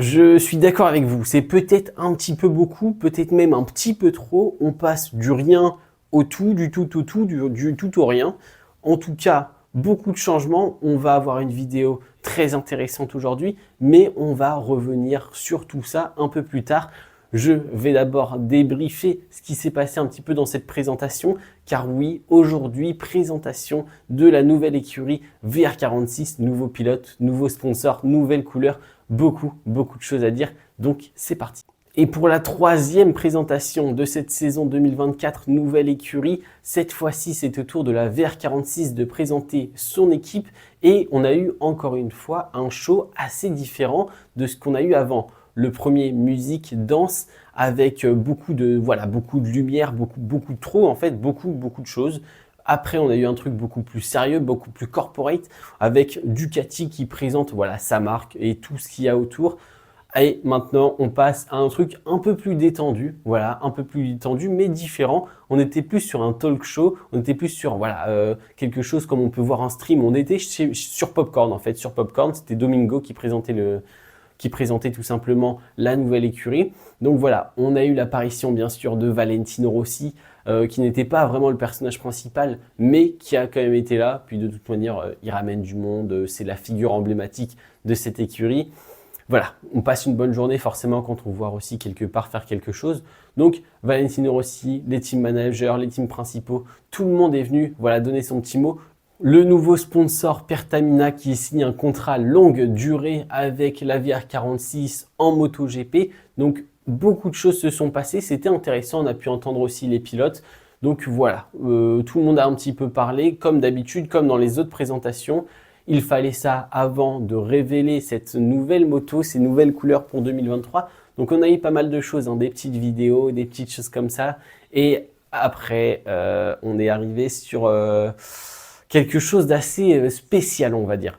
Je suis d'accord avec vous, c'est peut-être un petit peu beaucoup, peut-être même un petit peu trop. On passe du rien au tout, du tout au tout, du tout au rien. En tout cas, beaucoup de changements. On va avoir une vidéo très intéressante aujourd'hui, mais on va revenir sur tout ça un peu plus tard. Je vais d'abord débriefer ce qui s'est passé un petit peu dans cette présentation, car oui, aujourd'hui, présentation de la nouvelle écurie VR46, nouveau pilote, nouveau sponsor, nouvelle couleur, beaucoup de choses à dire, donc c'est parti. Et pour la troisième présentation de cette saison 2024, nouvelle écurie, cette fois-ci c'est au tour de la VR46 de présenter son équipe et on a eu encore une fois un show assez différent de ce qu'on a eu avant. Le premier, musique, danse, avec beaucoup de lumière, beaucoup trop en fait, beaucoup de choses. Après, on a eu un truc beaucoup plus sérieux, beaucoup plus corporate, avec Ducati qui présente sa marque et tout ce qu'il y a autour. Et maintenant, on passe à un truc un peu plus détendu, un peu plus détendu, mais différent. On était plus sur un talk show, on était plus sur quelque chose comme on peut voir en stream. On était sur Popcorn en fait, sur Popcorn, c'était Domingo qui présentait tout simplement la nouvelle écurie. Donc voilà, on a eu l'apparition bien sûr de Valentino Rossi, qui n'était pas vraiment le personnage principal, mais qui a quand même été là. Puis de toute manière, il ramène du monde, c'est la figure emblématique de cette écurie. Voilà, on passe une bonne journée forcément quand on voit Rossi quelque part faire quelque chose. Donc Valentino Rossi, les team managers, les teams principaux, tout le monde est venu donner son petit mot. Le nouveau sponsor Pertamina qui signe un contrat longue durée avec la VR46 en MotoGP. Donc beaucoup de choses se sont passées, c'était intéressant, on a pu entendre aussi les pilotes. Donc voilà, tout le monde a un petit peu parlé, comme d'habitude, comme dans les autres présentations. Il fallait ça avant de révéler cette nouvelle moto, ces nouvelles couleurs pour 2023. Donc on a eu pas mal de choses, des petites vidéos, des petites choses comme ça. Et après, on est arrivé sur quelque chose d'assez spécial, on va dire.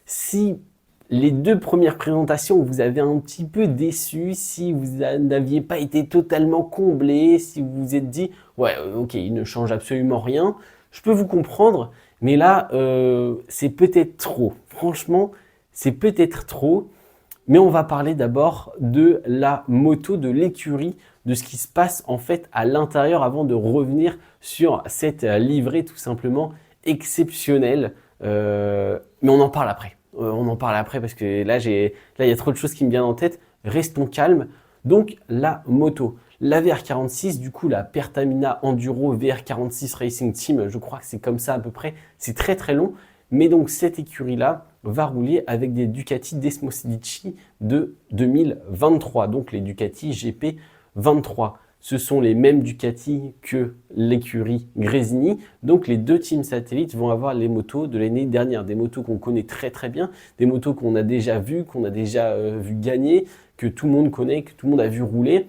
Si les deux premières présentations vous avez un petit peu déçu, si vous n'aviez pas été totalement comblé, si vous vous êtes dit « ouais, ok, il ne change absolument rien », je peux vous comprendre, mais là, c'est peut-être trop. Franchement, c'est peut-être trop. Mais on va parler d'abord de la moto, de l'écurie, de ce qui se passe en fait à l'intérieur avant de revenir sur cette livrée tout simplement exceptionnelle. Mais on en parle après. On en parle après parce que là, il y a trop de choses qui me viennent en tête. Restons calmes. Donc, la moto. La VR46, du coup, la Pertamina Enduro VR46 Racing Team, je crois que c'est comme ça à peu près. C'est très long. Mais donc, cette écurie-là va rouler avec des Ducati Desmosedici de 2023. Donc, les Ducati GP23. Ce sont les mêmes Ducati que l'écurie Gresini. Donc, les deux teams satellites vont avoir les motos de l'année dernière. Des motos qu'on connaît très bien, des motos qu'on a déjà vues, qu'on a déjà vu gagner, que tout le monde connaît, que tout le monde a vu rouler.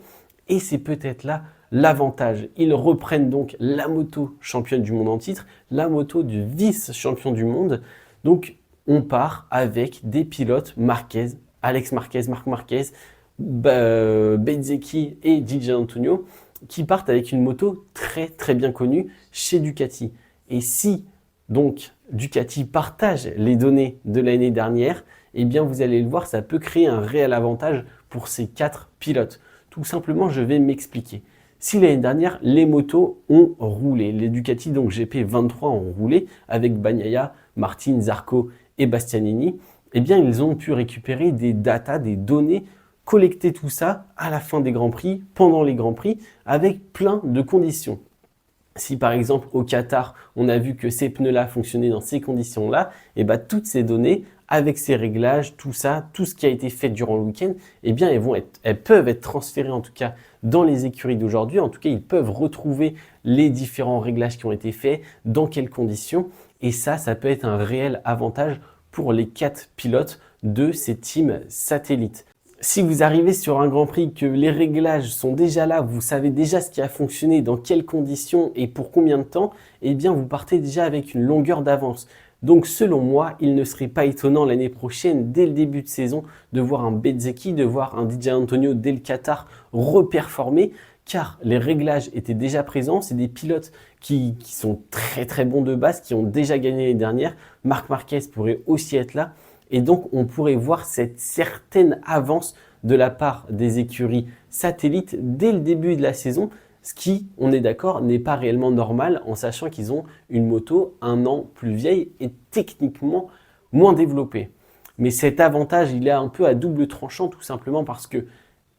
Et c'est peut-être là l'avantage. Ils reprennent donc la moto championne du monde en titre, la moto du vice-champion du monde. Donc, on part avec des pilotes Marquez, Alex Marquez, Marc Marquez, Bezzecchi et Di Giannantonio qui partent avec une moto très bien connue chez Ducati. Et si donc Ducati partage les données de l'année dernière, eh bien vous allez le voir, ça peut créer un réel avantage pour ces 4 pilotes. Tout simplement, je vais m'expliquer. Si l'année dernière, les motos ont roulé, les Ducati donc GP23 ont roulé avec Bagnaia, Martin, Zarco et Bastianini, eh bien ils ont pu récupérer des datas, des données, collecter tout ça à la fin des Grands Prix, pendant les Grands Prix, avec plein de conditions. Si par exemple au Qatar, on a vu que ces pneus-là fonctionnaient dans ces conditions-là, et bien toutes ces données, avec ces réglages, tout ça, tout ce qui a été fait durant le week-end, eh bien elles peuvent être transférées en tout cas dans les écuries d'aujourd'hui. En tout cas, ils peuvent retrouver les différents réglages qui ont été faits, dans quelles conditions. Et ça peut être un réel avantage pour les 4 pilotes de ces teams satellites. Si vous arrivez sur un Grand Prix, que les réglages sont déjà là, vous savez déjà ce qui a fonctionné, dans quelles conditions et pour combien de temps, eh bien vous partez déjà avec une longueur d'avance. Donc selon moi, il ne serait pas étonnant l'année prochaine, dès le début de saison, de voir un Bezzecchi, de voir un Di Giannantonio dès le Qatar reperformer, car les réglages étaient déjà présents. C'est des pilotes qui sont très bons de base, qui ont déjà gagné l'année dernière. Marc Marquez pourrait aussi être là. Et donc, on pourrait voir cette certaine avance de la part des écuries satellites dès le début de la saison, ce qui, on est d'accord, n'est pas réellement normal en sachant qu'ils ont une moto un an plus vieille et techniquement moins développée. Mais cet avantage, il est un peu à double tranchant tout simplement parce que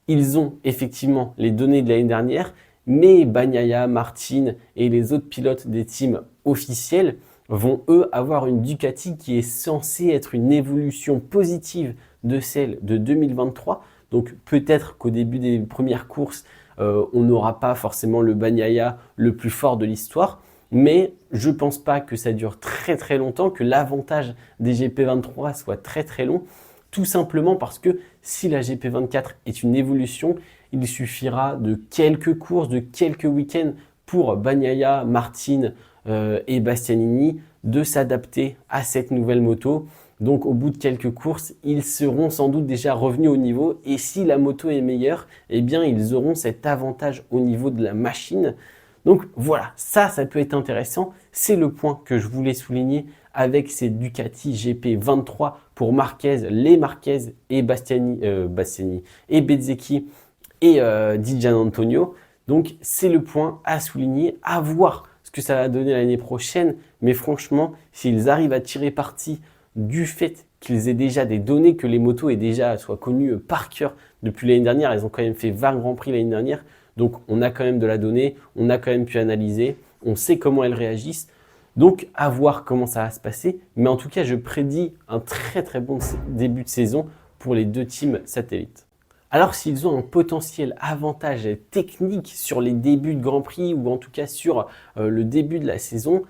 ils ont effectivement les données de l'année dernière, mais Bagnaia, Martin et les autres pilotes des teams officiels vont eux avoir une Ducati qui est censée être une évolution positive de celle de 2023. Donc peut-être qu'au début des premières courses, on n'aura pas forcément le Bagnaia le plus fort de l'histoire, mais je ne pense pas que ça dure très très longtemps, que l'avantage des GP23 soit très très long, tout simplement parce que si la GP24 est une évolution, il suffira de quelques courses, de quelques week-ends pour Bagnaia, Martin et Bastianini de s'adapter à cette nouvelle moto. Donc au bout de quelques courses, ils seront sans doute déjà revenus au niveau et si la moto est meilleure, eh bien ils auront cet avantage au niveau de la machine. Donc voilà, ça peut être intéressant. C'est le point que je voulais souligner avec ces Ducati GP23 pour les Marquez et Bastiani et Bezzecchi et Di Giannantonio. Donc c'est le point à souligner, à voir ce que ça va donner l'année prochaine. Mais franchement, s'ils arrivent à tirer parti du fait qu'ils aient déjà des données, que les motos soient connues par cœur depuis l'année dernière, ils ont quand même fait 20 Grands Prix l'année dernière. Donc, on a quand même de la donnée, on a quand même pu analyser, on sait comment elles réagissent. Donc, à voir comment ça va se passer. Mais en tout cas, je prédis un très très bon début de saison pour les deux teams satellites. Alors, s'ils ont un potentiel avantage technique sur les débuts de Grand Prix ou en tout cas sur le début de la saison,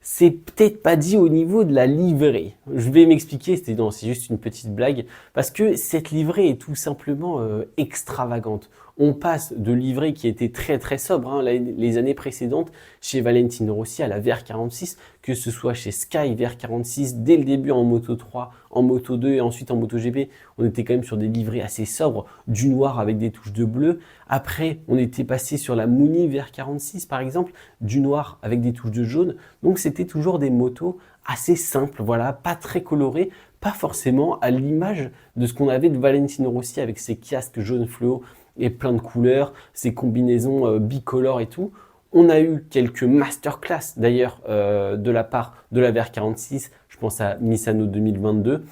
c'est peut-être pas dit au niveau de la livrée. Je vais m'expliquer, c'est juste une petite blague, parce que cette livrée est tout simplement extravagante. On passe de livrée qui était très très sobre hein, les années précédentes chez Valentino Rossi à la VR46, que ce soit chez Sky VR46 dès le début en Moto 3, en Moto 2 et ensuite en Moto GP, on était quand même sur des livrées assez sobres, du noir avec des touches de bleu. Après, on était passé sur la Muni VR46 par exemple, du noir avec des touches de jaune. Donc c'était toujours des motos assez simples, voilà, pas très colorées, pas forcément à l'image de ce qu'on avait de Valentino Rossi avec ses casques jaune fluo et plein de couleurs, ses combinaisons bicolores et tout. On a eu quelques masterclass d'ailleurs de la part de la VR46, je pense à Misano 2022.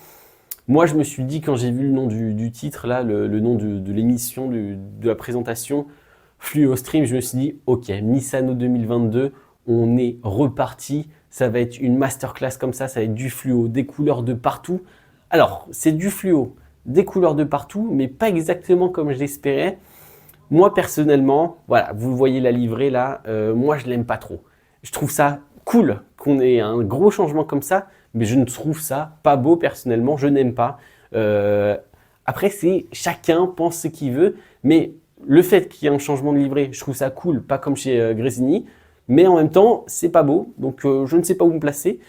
Moi, je me suis dit, quand j'ai vu le nom du titre, là, le nom de l'émission, de la présentation, Fluo Stream, je me suis dit, ok, Misano 2022, on est reparti. Ça va être une masterclass comme ça va être du fluo, des couleurs de partout. Alors, c'est du fluo, des couleurs de partout, mais pas exactement comme je l'espérais. Moi, personnellement, voilà, vous voyez la livrée là, moi, je l'aime pas trop. Je trouve ça cool qu'on ait un gros changement comme ça, mais je ne trouve ça pas beau personnellement, je n'aime pas. Après, chacun pense ce qu'il veut, mais le fait qu'il y ait un changement de livrée, je trouve ça cool, pas comme chez Gresini, mais en même temps, c'est pas beau, donc je ne sais pas où me placer.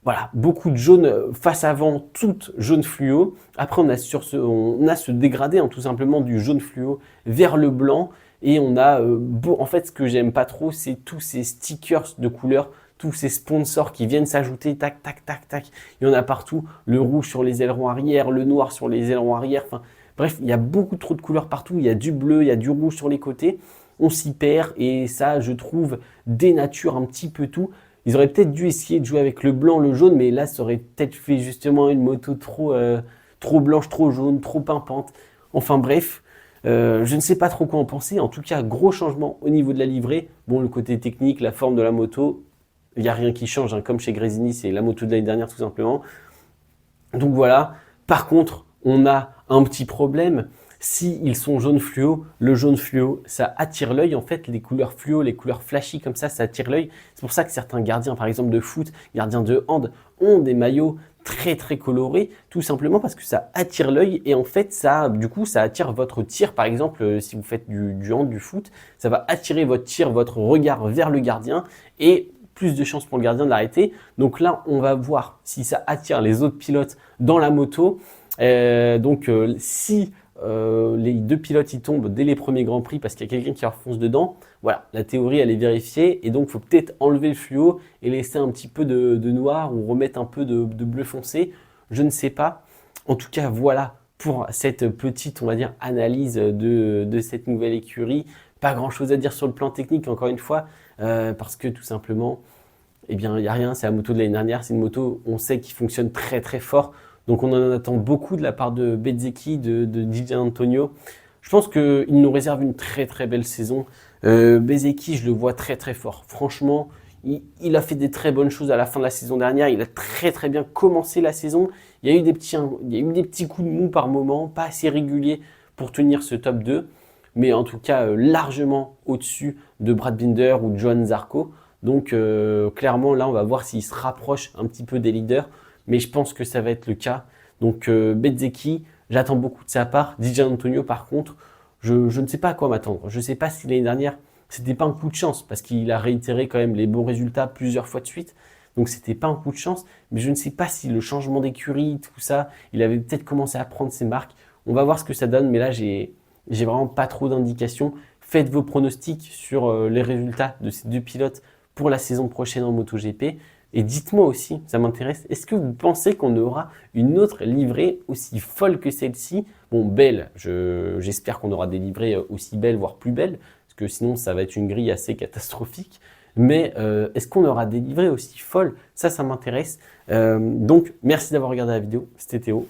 Voilà, beaucoup de jaune face avant, toute jaune fluo. Après, on a ce dégradé hein, tout simplement du jaune fluo vers le blanc. Et on a, en fait, ce que j'aime pas trop, c'est tous ces stickers de couleurs, tous ces sponsors qui viennent s'ajouter, tac, tac, tac, tac. Il y en a partout, le rouge sur les ailerons arrière, le noir sur les ailerons arrière. Enfin, bref, il y a beaucoup trop de couleurs partout. Il y a du bleu, il y a du rouge sur les côtés. On s'y perd et ça, je trouve, dénature un petit peu tout. Ils auraient peut-être dû essayer de jouer avec le blanc, le jaune, mais là, ça aurait peut-être fait justement une moto trop blanche, trop jaune, trop pimpante. Enfin bref, je ne sais pas trop quoi en penser. En tout cas, gros changement au niveau de la livrée. Bon, le côté technique, la forme de la moto, il n'y a rien qui change. Hein. Comme chez Gresini, c'est la moto de l'année dernière tout simplement. Donc voilà. Par contre, on a un petit problème. S'ils sont jaune fluo, le jaune fluo, ça attire l'œil. En fait, les couleurs fluo, les couleurs flashy comme ça attire l'œil. C'est pour ça que certains gardiens, par exemple de foot, gardiens de hand, ont des maillots très très colorés, tout simplement parce que ça attire l'œil et en fait, ça attire votre tir. Par exemple, si vous faites du hand, du foot, ça va attirer votre tir, votre regard vers le gardien et plus de chances pour le gardien de l'arrêter. Donc là, on va voir si ça attire les autres pilotes dans la moto. Si les deux pilotes y tombent dès les premiers Grands Prix parce qu'il y a quelqu'un qui leur fonce dedans, voilà, la théorie elle est vérifiée et donc il faut peut-être enlever le fluo et laisser un petit peu de noir ou remettre un peu de bleu foncé. Je ne sais pas. En tout cas, voilà pour cette petite, on va dire, analyse de cette nouvelle écurie. Pas grand-chose à dire sur le plan technique, encore une fois, parce que tout simplement, eh bien, il n'y a rien. C'est la moto de l'année dernière. C'est une moto, on sait, qui fonctionne très très fort. Donc, on en attend beaucoup de la part de Bezzecchi, de Di Giannantonio. Je pense qu'il nous réserve une très très belle saison. Bezzecchi, je le vois très très fort. Franchement, il a fait des très bonnes choses à la fin de la saison dernière. Il a très très bien commencé la saison. Il y a eu des petits coups de mou par moment, pas assez réguliers pour tenir ce top 2. Mais en tout cas, largement au-dessus de Brad Binder ou de Johann Zarco. Donc clairement, là, on va voir s'il se rapproche un petit peu des leaders. Mais je pense que ça va être le cas. Donc Bezzecchi, j'attends beaucoup de sa part. Di Giannantonio, par contre, je ne sais pas à quoi m'attendre. Je ne sais pas si l'année dernière, c'était pas un coup de chance, parce qu'il a réitéré quand même les bons résultats plusieurs fois de suite. Donc c'était pas un coup de chance, mais je ne sais pas si le changement d'écurie, tout ça, il avait peut-être commencé à prendre ses marques. On va voir ce que ça donne, mais là j'ai vraiment pas trop d'indications. Faites vos pronostics sur les résultats de ces deux pilotes pour la saison prochaine en MotoGP. Et dites-moi aussi, ça m'intéresse, est-ce que vous pensez qu'on aura une autre livrée aussi folle que celle-ci? Bon, belle, j'espère qu'on aura des livrées aussi belles, voire plus belles, parce que sinon ça va être une grille assez catastrophique. Mais est-ce qu'on aura des livrées aussi folles? Ça m'intéresse. Donc, merci d'avoir regardé la vidéo. C'était Théo.